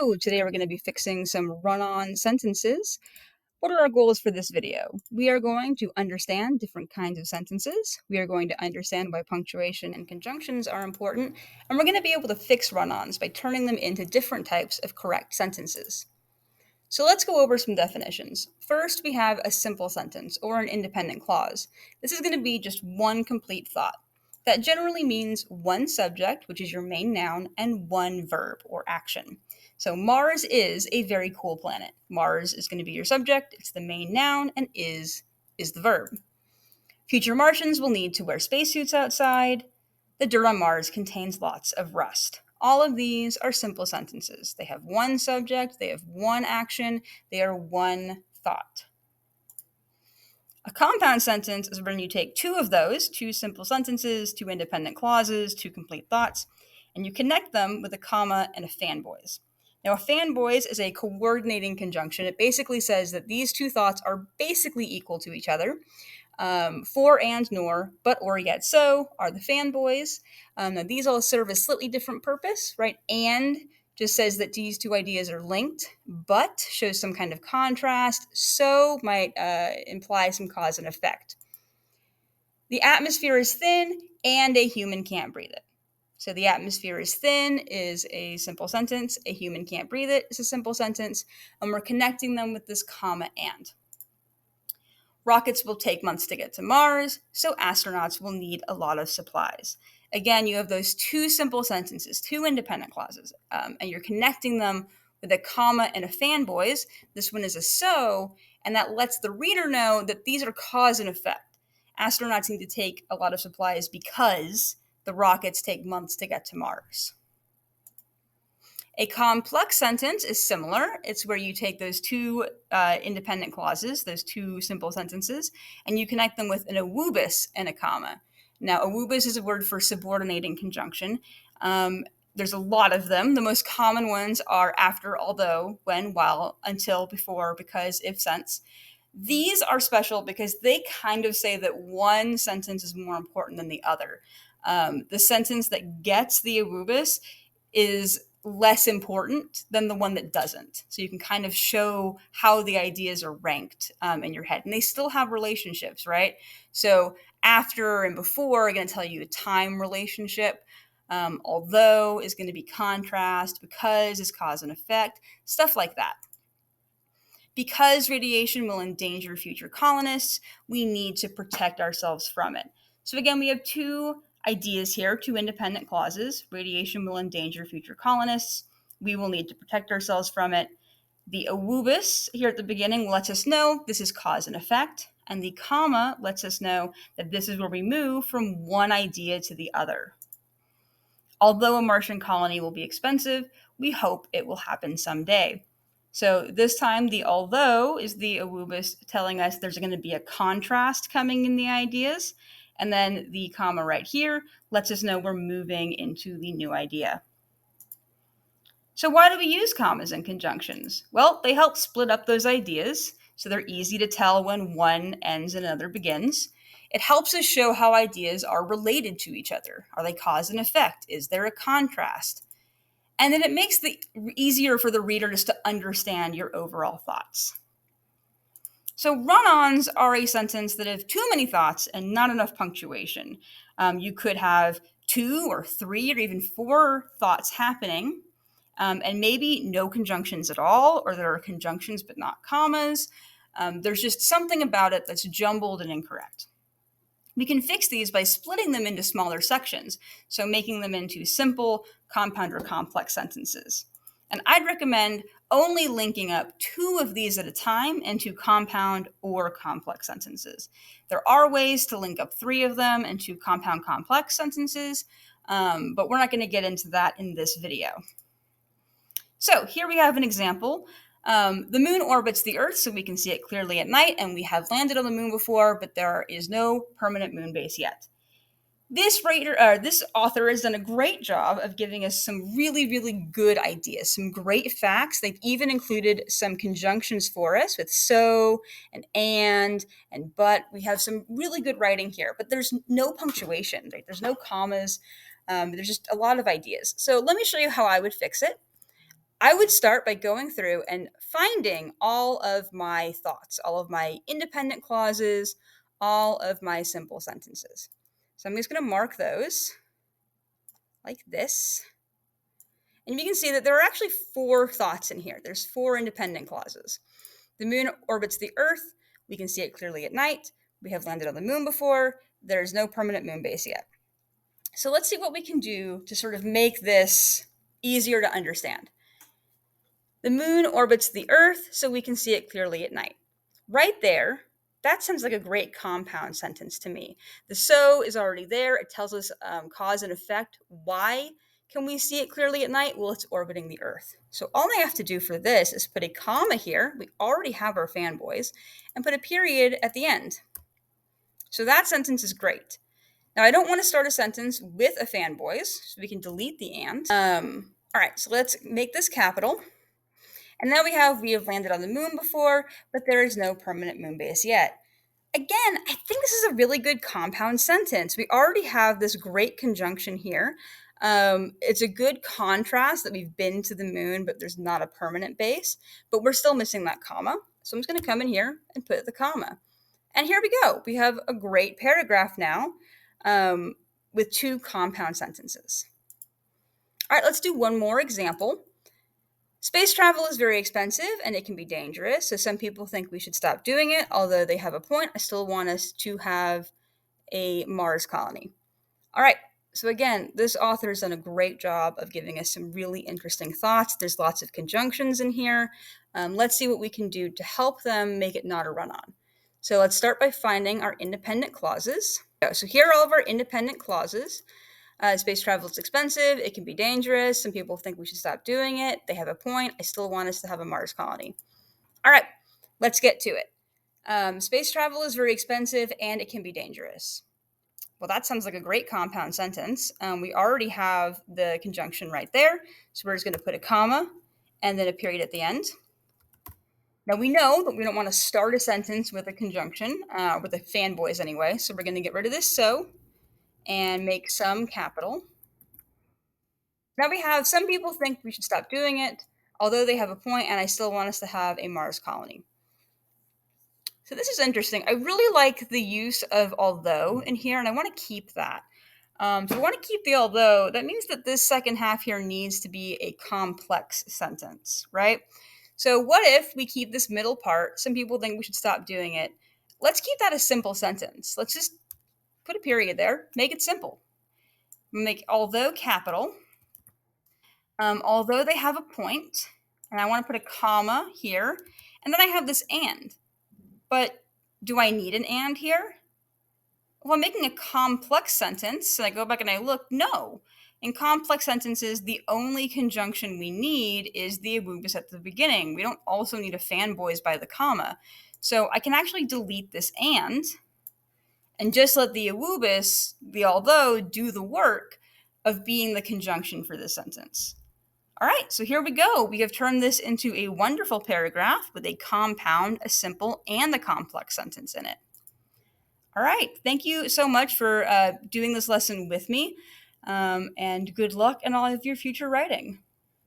Hello, today we're going to be fixing some run-on sentences. What are our goals for this video? We are going to understand different kinds of sentences. We are going to understand why punctuation and conjunctions are important, and we're going to be able to fix run-ons by turning them into different types of correct sentences. So let's go over some definitions. First, we have a simple sentence or an independent clause. This is going to be just one complete thought. That generally means one subject, which is your main noun, and one verb or action. So Mars is a very cool planet. Mars is going to be your subject, it's the main noun, and is the verb. Future Martians will need to wear spacesuits outside. The dirt on Mars contains lots of rust. All of these are simple sentences. They have one subject, they have one action, they are one thought. A compound sentence is when you take two of those, two simple sentences, two independent clauses, two complete thoughts, and you connect them with a comma and a fanboys. Now, a fanboys is a coordinating conjunction. It basically says that these two thoughts are basically equal to each other. For and nor, but or yet so are the fanboys. Now, these all serve a slightly different purpose, right? And just says that these two ideas are linked, but shows some kind of contrast, so might imply some cause and effect. The atmosphere is thin, and a human can't breathe it. So the atmosphere is thin is a simple sentence. A human can't breathe it is a simple sentence. And we're connecting them with this comma and. Rockets will take months to get to Mars, so astronauts will need a lot of supplies. Again, you have those two simple sentences, two independent clauses, and you're connecting them with a comma and a fanboys. This one is a so, and that lets the reader know that these are cause and effect. Astronauts need to take a lot of supplies because the rockets take months to get to Mars. A complex sentence is similar. It's where you take those two independent clauses, those two simple sentences, and you connect them with an awubis and a comma. Now, awubis is a word for subordinating conjunction. There's a lot of them. The most common ones are after, although, when, while, until, before, because, if, since. These are special because they kind of say that one sentence is more important than the other. The sentence that gets the awubis is less important than the one that doesn't. So you can kind of show how the ideas are ranked in your head. And they still have relationships, right? So after and before are going to tell you a time relationship. Although is going to be contrast, because is cause and effect, stuff like that. Because radiation will endanger future colonists, we need to protect ourselves from it. So again, we have two ideas here, two independent clauses. Radiation will endanger future colonists. We will need to protect ourselves from it. The awubis here at the beginning lets us know this is cause and effect, and the comma lets us know that this is where we move from one idea to the other. Although a Martian colony will be expensive, we hope it will happen someday. So this time, the although is the awubis telling us there's going to be a contrast coming in the ideas. And then the comma right here lets us know we're moving into the new idea. So why do we use commas and conjunctions? Well, they help split up those ideas, so they're easy to tell when one ends and another begins. It helps us show how ideas are related to each other. Are they cause and effect? Is there a contrast? And then it makes it easier for the reader just to understand your overall thoughts. So run-ons are a sentence that have too many thoughts and not enough punctuation. You could have two or three or even four thoughts happening, and maybe no conjunctions at all, or there are conjunctions but not commas. There's just something about it that's jumbled and incorrect. We can fix these by splitting them into smaller sections, so making them into simple, compound, or complex sentences. And I'd recommend only linking up two of these at a time into compound or complex sentences. There are ways to link up three of them into compound complex sentences, but we're not going to get into that in this video. So here we have an example. The moon orbits the Earth, so we can see it clearly at night, and we have landed on the moon before, but there is no permanent moon base yet. This author has done a great job of giving us some really, really good ideas, some great facts. They've even included some conjunctions for us with so and but. We have some really good writing here, but there's no punctuation, right? There's no commas. There's just a lot of ideas. So let me show you how I would fix it. I would start by going through and finding all of my thoughts, all of my independent clauses, all of my simple sentences. So I'm just going to mark those like this. And you can see that there are actually 4 thoughts in here. There's 4 independent clauses. The moon orbits the Earth. We can see it clearly at night. We have landed on the moon before. There's no permanent moon base yet. So let's see what we can do to sort of make this easier to understand. The moon orbits the Earth, so we can see it clearly at night. Right there, that sounds like a great compound sentence to me. The so is already there. It tells us cause and effect. Why can we see it clearly at night? Well, it's orbiting the Earth. So all I have to do for this is put a comma here. We already have our fanboys, and put a period at the end. So that sentence is great. Now, I don't want to start a sentence with a fanboys, so we can delete the and. All right, so let's make this capital. And now we have landed on the moon before, but there is no permanent moon base yet. Again, I think this is a really good compound sentence. We already have this great conjunction here. It's a good contrast that we've been to the moon, but there's not a permanent base, but we're still missing that comma. So I'm just going to come in here and put the comma. And here we go. We have a great paragraph now with 2 compound sentences. All right, let's do one more example. Space travel is very expensive and it can be dangerous, so some people think we should stop doing it. Although they have a point, I still want us to have a Mars colony. All right, so again, this author has done a great job of giving us some really interesting thoughts. There's lots of conjunctions in here. Let's see what we can do to help them make it not a run-on. So let's start by finding our independent clauses. So here are all of our independent clauses. Space travel is expensive. It can be dangerous. Some people think we should stop doing it. They have a point. I still want us to have a Mars colony. All right, let's get to it. Space travel is very expensive and it can be dangerous. Well, that sounds like a great compound sentence. We already have the conjunction right there. So we're just going to put a comma and then a period at the end. Now we know that we don't want to start a sentence with a conjunction, with the fanboys anyway. So we're going to get rid of this so and make some capital. Now we have some people think we should stop doing it, although they have a point, and I still want us to have a Mars colony. So this is interesting. I really like the use of although in here, and I want to keep that. So I want to keep the although. That means that this second half here needs to be a complex sentence, right? So what if we keep this middle part? Some people think we should stop doing it. Let's keep that a simple sentence. Let's just put a period there, make it simple. Make although capital. Although they have a point, and I want to put a comma here, and then I have this and. But do I need an and here? Well, I'm making a complex sentence, and I go back and I look, no. In complex sentences, the only conjunction we need is the awubis at the beginning. We don't also need a fanboys by the comma. So I can actually delete this and just let the awubis, the although, do the work of being the conjunction for this sentence. All right, so here we go. We have turned this into a wonderful paragraph with a compound, a simple, and a complex sentence in it. All right, thank you so much for doing this lesson with me, and good luck in all of your future writing.